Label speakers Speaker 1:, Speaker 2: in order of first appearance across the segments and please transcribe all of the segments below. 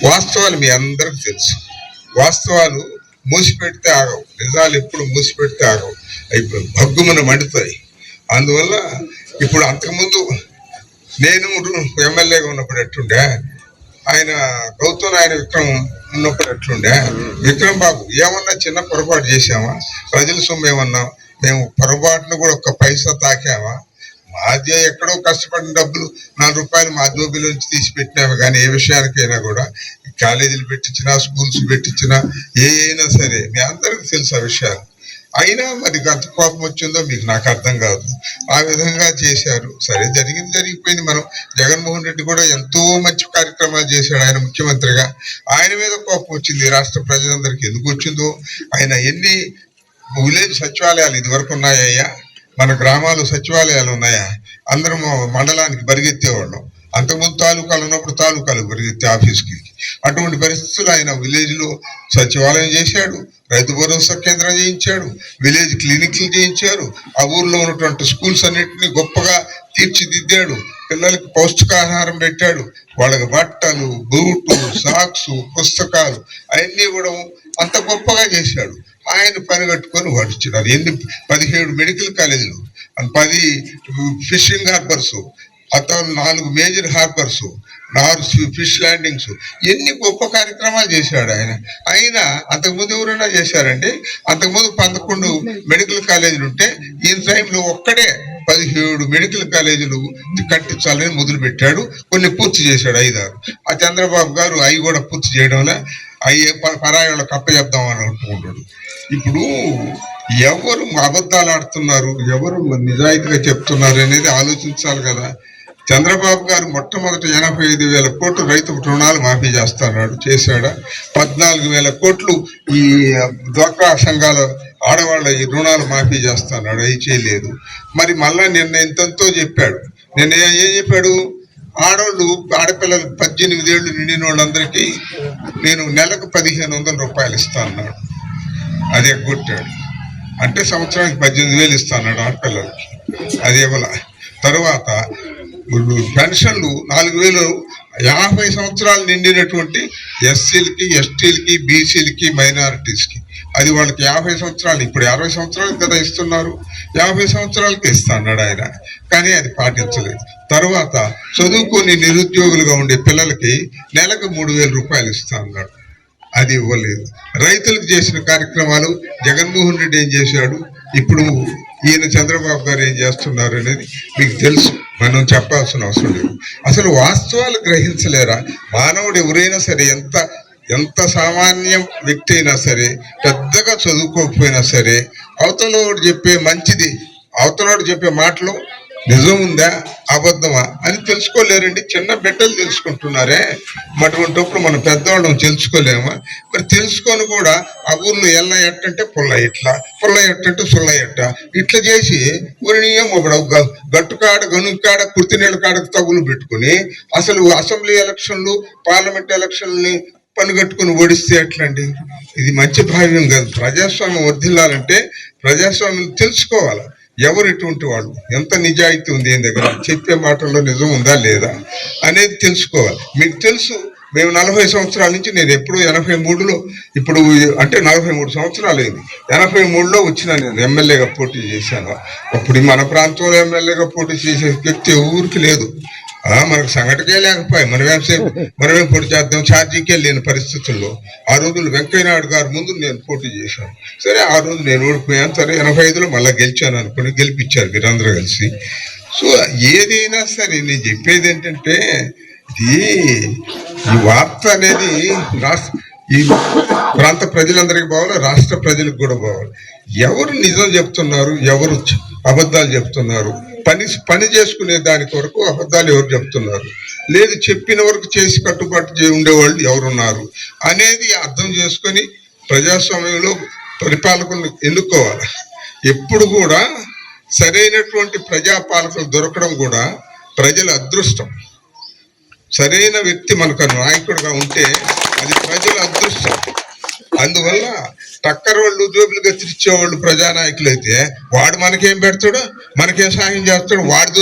Speaker 1: వాస్తవాలు మీ అందరికి తెలుసు. వాస్తవాలు మూసిపెడితే ఆగవు, నిజాలు ఎప్పుడు మూసిపెడితే ఆగవు, అవి భగ్గుమన మండుతాయి. అందువల్ల ఇప్పుడు అంతకుముందు నేను ఎమ్మెల్యేగా ఉన్నప్పుడు ఎట్లుండే, ఆయన గౌతమ్ నాయుడు విక్రమ్ ఉన్నప్పుడు ఎట్లుండే, విక్రమ్ బాబు ఏమన్నా చిన్న పొరపాటు చేసామా? ప్రజల సొమ్ము ఏమన్నా మేము పొరపాటును కూడా ఒక్క పైసా తాకామా? మాదే ఎక్కడో కష్టపడిన డబ్బులు 4 రూపాయలు మా జోబీలో నుంచి తీసి పెట్టినాము. కానీ ఏ విషయానికైనా కూడా కాలేజీలు పెట్టించినా, స్కూల్స్ పెట్టించినా, అయినా సరే మీ అందరికి తెలుసు ఆ విషయాలు. అయినా మరి అంత కోపం వచ్చిందో మీకు నాకు అర్థం కాదు. ఆ విధంగా చేశారు. సరే, జరిగిపోయింది. మనం జగన్మోహన్ రెడ్డి కూడా ఎంతో మంచి కార్యక్రమాలు చేశాడు ఆయన ముఖ్యమంత్రిగా. ఆయన మీద కోపం వచ్చింది రాష్ట్ర ప్రజలందరికీ. ఎందుకు వచ్చిందో, ఆయన ఎన్ని విలేజ్ సచివాలయాలు ఇదివరకు ఉన్నాయ్యా, మన గ్రామాలు సచివాలయాలు ఉన్నాయా? అందరం మండలానికి పరిగెత్తేవాళ్ళం. అంతకుముందు తాలూకాలు ఉన్నప్పుడు తాలూకాలకు పరిగెత్తే ఆఫీస్కి. అటువంటి పరిస్థితులు ఆయన విలేజ్ లో సచివాలయం చేశాడు, రైతు భరోసా కేంద్రం చేయించాడు, విలేజ్ క్లినిక్లు చేయించారు, ఆ ఊర్లో ఉన్నటువంటి స్కూల్స్ అన్నింటినీ గొప్పగా తీర్చిదిద్దాడు, పిల్లలకి పౌష్టికాహారం పెట్టాడు, వాళ్ళకి బట్టలు, బూట్లు, సాక్స్, పుస్తకాలు అవన్నీ కూడా అంత గొప్పగా చేశాడు. ఆయన పని కట్టుకొని వాడిచ్చినారు. 17 మెడికల్ కాలేజీలు, 10 fishing harbours, 4 major harbours, 4 fish landings, ఎన్ని గొప్ప కార్యక్రమాలు చేశాడు ఆయన. అయినా అంతకుముందు ఎవరైనా చేశారండి? అంతకుముందు 11 మెడికల్ కాలేజీలు ఉంటే ఈయన టైంలో ఒక్కడే 17 మెడికల్ కాలేజీలు కట్టించాలని మొదలు పెట్టాడు. కొన్ని పూర్తి చేశాడు, 5-6. ఆ చంద్రబాబు గారు అవి కూడా పూర్తి చేయడంలో అయ్యే పరాయి వాళ్ళకి అప్పచెప్దామని అనుకుంటాడు. ఇప్పుడు ఎవరు అబద్ధాలు ఆడుతున్నారు, ఎవరు నిజాయితీగా చెప్తున్నారు అనేది ఆలోచించాలి కదా. చంద్రబాబు గారు మొట్టమొదటి 85,000 కోట్లు రైతు రుణాలు మాఫీ చేస్తున్నాడు, చేశాడా? 14,000 కోట్లు ఈ డ్వాక్రా సంఘాల ఆడవాళ్ళ ఈ రుణాలు మాఫీ చేస్తున్నాడు, అవి చేయలేదు. మరి మళ్ళా నిన్న ఎంతో చెప్పాడు. నిన్న ఏం చెప్పాడు? ఆడపిల్లలు 18 ఏళ్ళు నిండిన వాళ్ళందరికీ నేను నెలకు 1,500 రూపాయలు ఇస్తా అన్నాడు. అది ఎగ్గొట్టాడు. అంటే సంవత్సరానికి 18,000 ఇస్తా అన్నాడు ఆడపిల్లలకి, అది ఇవ్వాల. తర్వాత పెన్షన్లు 4,000 50 సంవత్సరాలు నిండినటువంటి ఎస్సీలకి, ఎస్టీలకి, బీసీలకి, మైనారిటీస్కి, అది వాళ్ళకి 50 సంవత్సరాలు, ఇప్పుడు 60 సంవత్సరాలకు కదా ఇస్తున్నారు, 50 సంవత్సరాలకి ఇస్తా అన్నాడు ఆయన. కానీ అది పాటించలేదు. తర్వాత చదువుకొని నిరుద్యోగులుగా ఉండే పిల్లలకి నెలకు 3,000 రూపాయలు ఇస్తా అన్నాడు, అది ఇవ్వలేదు. రైతులకు చేసిన కార్యక్రమాలు జగన్మోహన్ రెడ్డి ఏం చేశాడు, ఇప్పుడు ఈయన చంద్రబాబు గారు ఏం చేస్తున్నారు అనేది మీకు తెలుసు, మనం చెప్పాల్సిన అవసరం లేదు. అసలు వాస్తవాలు గ్రహించలేరా? మానవుడు ఎవరైనా సరే, ఎంత సామాన్య వ్యక్తి అయినా సరే, పెద్దగా చదువుకోకపోయినా సరే, అవతలోడు చెప్పే మంచిది, అవతలోడు చెప్పే మాటలు నిజం ఉందా అబద్ధమా అని తెలుసుకోలేరండి. చిన్న బిడ్డలు తెలుసుకుంటున్నారే, అటువంటిప్పుడు మన పెద్దవాళ్ళం తెలుసుకోలేమా? మరి తెలుసుకొని కూడా ఆ ఊర్లో ఎల్ల ఎట్టంటే పుల్ల ఇట్లా, పుల్ల ఎట్టంటే సుల్ల ఎట్ట, ఇట్లా చేసి ఊరినియం ఒకడు గట్టుకాడ, గనుకాడ, కుర్తినీళ్ళ కాడకు తగులు పెట్టుకుని అసలు అసెంబ్లీ ఎలక్షన్లు, పార్లమెంట్ ఎలక్షన్లని పనిగట్టుకుని ఓడిస్తే ఎట్లండి? ఇది మంచి భావ్యం కాదు. ప్రజాస్వామ్యం వర్ధిల్లాలంటే ప్రజాస్వామ్యం తెలుసుకోవాలి. ఎవరు ఎటువంటి వాళ్ళు, ఎంత నిజాయితీ ఉంది ఏం దగ్గర, చెప్పే మాటల్లో నిజం ఉందా లేదా అనేది తెలుసుకోవాలి. మీకు తెలుసు, మేము 40 సంవత్సరాల నుంచి, నేను ఎప్పుడు 83లో, ఇప్పుడు అంటే 43 సంవత్సరాలు అయింది. 83లో వచ్చిన నేను ఎమ్మెల్యేగా పోటీ చేశాను. అప్పుడు మన ప్రాంతంలో ఎమ్మెల్యేగా పోటీ చేసే వ్యక్తి ఊరికి లేదు. మనకు సంఘటకే లేకపోయి మనమేం పోటీ చేద్దాం, ఛార్జీకే లేని పరిస్థితుల్లో ఆ రోజులు వెంకయ్యనాయుడు గారి ముందు నేను పోటీ చేశాను. సరే, ఆ రోజు నేను ఓడిపోయాను. సరే, 85లో మళ్ళీ గెలిచాను అనుకుని గెలిపించారు మీరందరూ కలిసి. సో ఏదైనా సరే నేను చెప్పేది ఏంటంటే, ఈ వార్త అనేది ఈ ప్రాంత ప్రజలందరికీ బావాలి, రాష్ట్ర ప్రజలకు కూడా బావాలి. ఎవరు నిజం చెప్తున్నారు, ఎవరు అబద్ధాలు చెప్తున్నారు, పని చేసుకునే దాని కొరకు అబద్ధాలు ఎవరు చెప్తున్నారు, లేదు చెప్పిన వరకు చేసి కట్టుబాటు ఉండేవాళ్ళు ఎవరున్నారు అనేది అర్థం చేసుకొని ప్రజాస్వామ్యంలో పరిపాలకులను ఎన్నుకోవాలి. ఎప్పుడు కూడా సరైనటువంటి ప్రజాపాలకులు దొరకడం కూడా ప్రజల అదృష్టం. సరైన వ్యక్తి మనకు నాయకుడిగా ఉంటే అది ప్రజల అదృష్టం. అందువల్ల టక్కర వాళ్ళు జోబులు గతిరిచ్చేవాళ్ళు ప్రజానాయకులు అయితే వాడు మనకేం పెడతాడు, మనకేం సహాయం చేస్తాడు? వాడితో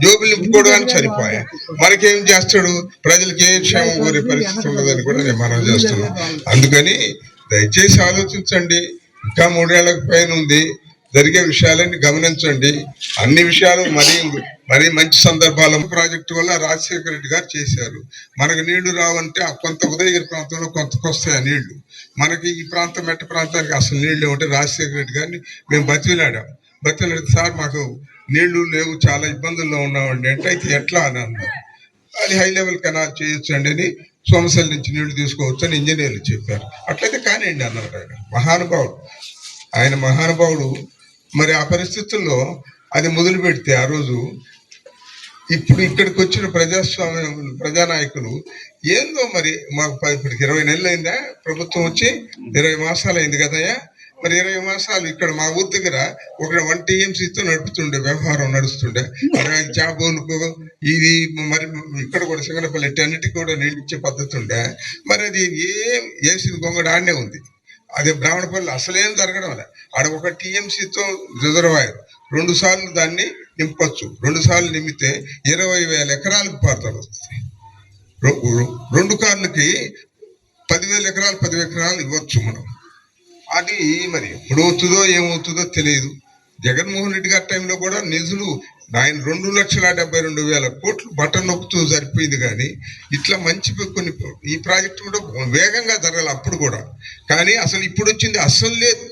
Speaker 1: జోబులు నింపుకోవడానికి సరిపోయా, మనకేం చేస్తాడు? ప్రజలకి ఏ క్షేమం కోరే పరిస్థితి ఉండదని కూడా నేను మనం చేస్తున్నాం. అందుకని దయచేసి ఆలోచించండి. ఇంకా 3 ఏళ్లకు పైన ఉంది. జరిగే విషయాలన్నీ గమనించండి. అన్ని విషయాలు మరీ మంచి సందర్భాలు ప్రాజెక్టు వల్ల రాజశేఖర రెడ్డి గారు చేశారు. మనకు నీళ్లు రావంటే కొంత ఉదయగిరి ప్రాంతంలో కొంతకొస్తాయి ఆ నీళ్లు. మనకి ఈ ప్రాంతం మెట్ట ప్రాంతానికి అసలు నీళ్లు ఉంటే రాజశేఖర రెడ్డి గారిని మేము బతిలాడితే సార్ మాకు నీళ్లు లేవు, చాలా ఇబ్బందుల్లో ఉన్నామండి అంటే, అయితే ఎట్లా అని అన్నారు. అది హై లెవెల్ కెనాల్ చేయొచ్చండి అని, సోమశల నుంచి నీళ్లు తీసుకోవచ్చు అని ఇంజనీర్లు చెప్పారు. అట్లయితే కానివ్వండి అన్నారు ఆయన మహానుభావుడు. మరి ఆ పరిస్థితుల్లో అది మొదలు పెడితే ఆ రోజు, ఇప్పుడు ఇక్కడికి వచ్చిన ప్రజానాయకులు ఏందో మరి మాకు ఇప్పటికి 20 నెలలు అయిందా ప్రభుత్వం వచ్చి? 20 మాసాలు అయింది కదయ్యా. మరి 20 మాసాలు ఇక్కడ మా ఊరి దగ్గర ఒక 1 TMCతో నడుపుతుండే, వ్యవహారం నడుస్తుండే. చాబోలుకు ఇది మరి ఇక్కడ కూడా సింగనపల్లి అన్నిటికీ కూడా నీళ్ళు ఇచ్చే పద్ధతి ఉండే. మరి అది ఏం వేసింది గొంగడు ఆడనే ఉంది. అదే బ్రాహ్మణపల్లి అసలేం జరగడం లే. ఆడ 1 TMCతో రిజర్వాయర్ 2 సార్లు దాన్ని నింపచ్చు. 2 సార్లు నింపితే 20,000 ఎకరాలకు పారుతారు వస్తుంది. 2 కార్లకి 10,000 ఎకరాలు 10 ఎకరాలు ఇవ్వచ్చు మనం. అది మరి ఎప్పుడు అవుతుందో ఏమవుతుందో తెలియదు. జగన్మోహన్ రెడ్డి గారి టైంలో కూడా నిధులు ఆయన 2,72,000 కోట్లు బటన్ నొక్కుతూ సరిపోయింది. కానీ ఇట్లా మంచి కొన్ని ఈ ప్రాజెక్టు కూడా వేగంగా జరగాలి అప్పుడు కూడా. కానీ అసలు ఇప్పుడు వచ్చింది అస్సలు లేదు.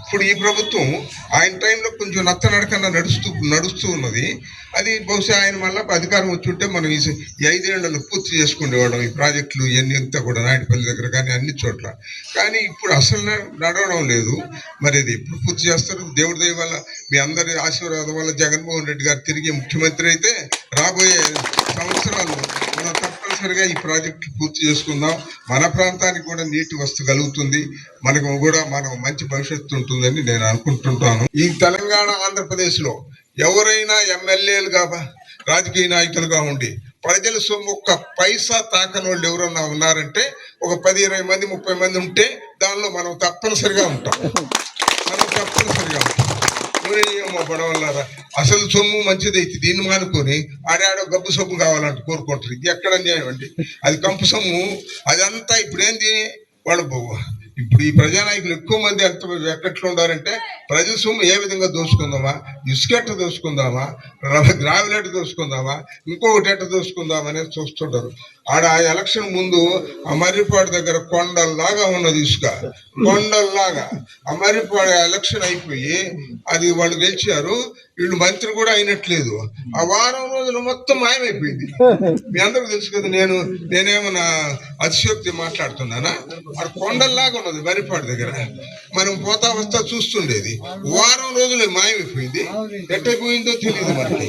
Speaker 1: ఇప్పుడు ఈ ప్రభుత్వం ఆయన టైంలో కొంచెం నత్తనడకన్నా నడుస్తూ ఉన్నది. అది బహుశా ఆయన మళ్ళీ అధికారం వచ్చి ఉంటే మనం ఈ 5 ఏళ్లలో పూర్తి చేసుకునేవాళ్ళం ఈ ప్రాజెక్టులు ఇవన్నీ అంతా కూడా, నాయుడుపల్లి దగ్గర కానీ అన్ని చోట్ల. కానీ ఇప్పుడు అసలు నడవడం లేదు. మరి అది ఎప్పుడు పూర్తి చేస్తారు? దేవుడి దయ వల్ల, మీ అందరి ఆశీర్వాదం వల్ల జగన్మోహన్ రెడ్డి గారు తిరిగి ముఖ్యమంత్రి అయితే రాబోయే సంవత్సరాలు మనం తప్పనిసరిగా ఈ ప్రాజెక్టు పూర్తి చేసుకుందాం. మన ప్రాంతానికి కూడా నీటి వస్తు కలుగుతుంది, మనకు కూడా మంచి భవిష్యత్తు ఉంటుందని నేను అనుకుంటుంటాను. ఈ తెలంగాణ ఆంధ్రప్రదేశ్లో ఎవరైనా ఎమ్మెల్యేలుగా రాజకీయ నాయకులుగా ఉండి ప్రజల సొమ్ము ఒక్క పైసా తాకని వాళ్ళు ఎవరన్నా ఉన్నారంటే ఒక 10-20 మంది 30 మంది ఉంటే దానిలో మనం తప్పనిసరిగా ఉంటాం. పడవల్లారా అసలు సొమ్ము మంచిదైతే దీన్ని మానుకొని ఆడాడో గబ్బు సొమ్ము కావాలంటే కోరుకుంటారు. ఇది ఎక్కడ అన్యాయం అండి? అది కంపు సొమ్ము. అదంతా ఇప్పుడు ఏంది వాళ్ళు ఇప్పుడు ఈ ప్రజానాయకులు ఎక్కువ మంది ఎక్కట్లో ఉండారంటే ప్రజల సొమ్ము ఏ విధంగా దోసుకుందామా, ఇసుకెట్ట దోసుకుందామా, గ్రావిలెట్ దోసుకుందామా, ఇంకొకటి ఎట్ట దోసుకుందామా అనేది చూస్తుంటారు. ఆడ ఎలక్షన్ ముందు ఆ మర్రిపాడు దగ్గర కొండల్లాగా ఉన్నది ఇసుక, కొండల్లాగా. ఆ మర్రిపాడు ఎలక్షన్ అయిపోయి అది వాళ్ళు గెలిచారు, వీళ్ళు మంత్రి కూడా అయినట్లేదు. ఆ వారం రోజులు మొత్తం మాయమైపోయింది. మీ అందరూ తెలుసు కదా. నేనేమన్నా అతిశయోక్తి మాట్లాడుతున్నానా? అది కొండల్లాగా ఉన్నది మర్రిపాడు దగ్గర. మనం పోతా వస్తా చూస్తుండేది. వారం రోజులు మాయమైపోయింది. ఎట్టయిపోయిందో తెలియదు మనకి.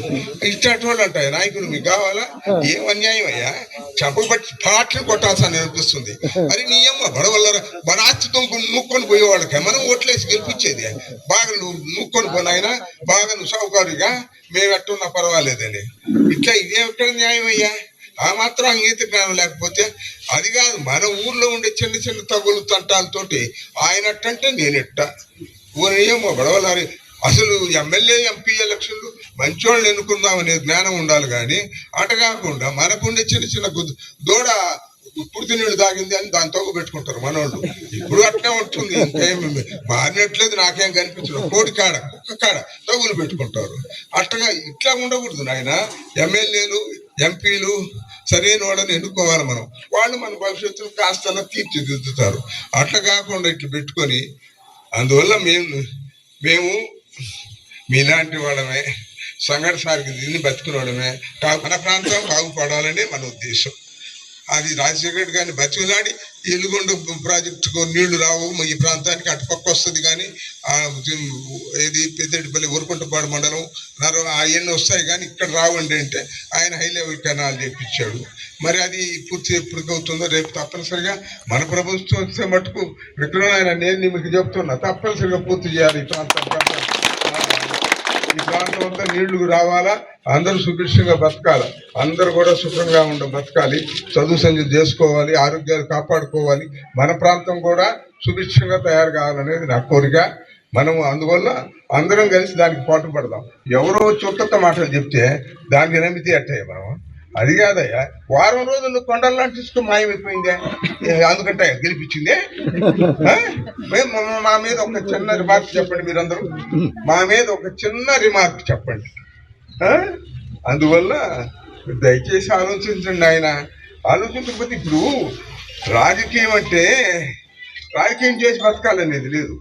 Speaker 1: ఇట్లాంటి వాళ్ళు అంటాయి నాయకులు, మీకు కావాలా? ఏం అన్యాయం అయ్యా, చంపలు బట్టి పాటలు కొట్టాల్సిన అనిపిస్తుంది. అది నీ అమ్మ బడవల్లరా, మన ఆస్తితో నూక్కొని పోయేవాళ్ళకి మనం ఓట్లేసి గెలిపించేది. బాగా నువ్వు నూక్కొని పోనాయినా, బాగా నువ్వు సౌకర్యంగా మేము ఎట్టున్నా పర్వాలేదని. ఇట్లా ఇదే ఎక్కడ న్యాయం అయ్యా? ఆ మాత్రం అంగీత జ్ఞానం లేకపోతే అది కాదు. మన ఊర్లో ఉండే చిన్న చిన్న తగులు తంటాలతోటి ఆయన అట్టంటే నేనెట్ట ఏమో గొడవలారి. అసలు ఎమ్మెల్యే ఎంపీ ఎలక్షన్లు మంచోళ్ళని ఎన్నుకుందాం అనే జ్ఞానం ఉండాలి. కానీ అట కాకుండా మనకుండే చిన్న చిన్న దూడ పుడితి నీళ్ళు తాగింది అని దాని తోగు పెట్టుకుంటారు మనోళ్ళు. ఇప్పుడు అట్నే ఉంటుంది. ఇంకేమి మారినట్లేదు, నాకేం కనిపించదు. కోడి కాడ కుక్క కాడ తగులు పెట్టుకుంటారు. అట్టగా ఇట్లా ఉండకూడదు నాయన. ఎమ్మెల్యేలు ఎంపీలు సరైన వాళ్ళని ఎన్నుకోవాలి మనం. వాళ్ళు మన భవిష్యత్తును కాస్త తీర్చిదిద్దుతారు. అట్లా కాకుండా ఇట్లా పెట్టుకొని, అందువల్ల మేము మీలాంటి వాళ్ళమే, సంఘటన సారికి దీన్ని బతుకునడమే. మన ప్రాంతం బాగుపడాలనే మన ఉద్దేశం. అది రాజశేఖర రెడ్డి గారిని బతికిలాడి ఎల్లుగొండ ప్రాజెక్టుకు నీళ్లు రావు ఈ ప్రాంతానికి, అటుపక్క వస్తుంది. కానీ ఏది పెద్దడిపల్లి ఊరుకుంటపాడు మండలం అవన్నీ వస్తాయి కానీ ఇక్కడ రావండి అంటే ఆయన హై లెవెల్ కెనాల్ చేపించాడు. మరి అది పూర్తి ఎప్పటికవుతుందో రేపు తప్పనిసరిగా మన ప్రభుత్వం వస్తే మటుకు విక్రమాయన నేను మీకు చెప్తున్నా, తప్పనిసరిగా పూర్తి చేయాలి ఈ ప్రాంతం. ప్రాంతం అంతా నీళ్లు రావాలా, అందరూ సుభిక్షంగా బతకాలి, అందరూ కూడా సుఖంగా బతకాలి, చదువు సంధ్య చేసుకోవాలి, ఆరోగ్యాలు కాపాడుకోవాలి, మన ప్రాంతం కూడా సుభిక్షంగా తయారు కావాలనేది నా కోరిక. మనము అందువల్ల అందరం కలిసి దానికి పాటు పడదాం. ఎవరో చుట్టత మాటలు చెప్తే దానికి నమ్మితే అట్టయ్య మనం, అది కాదయ్యా. వారం రోజులు కొండల్లా తీసుకుని మాయమైపోయిందే, అందుకంటే గెలిపించిందే. మా మీద ఒక చిన్న రిమార్క్ చెప్పండి, మీరందరూ మా మీద ఒక చిన్న రిమార్క్ చెప్పండి. అందువల్ల దయచేసి ఆలోచించండి. ఆయన ఆలోచించకపోతే ఇప్పుడు రాజకీయం అంటే రాజకీయం చేసి బతకాలనేది లేదు.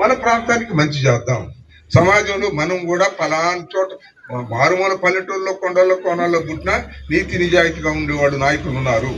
Speaker 1: మన ప్రాంతానికి మంచి చేద్దాం. సమాజంలో మనం కూడా పలానా చోట మారుమూల పల్లెటూరులో కొండల్లో కోణాల్లో పుట్టినా నీతి నిజాయితీగా ఉండేవాడు నాయకులు ఉన్నారు.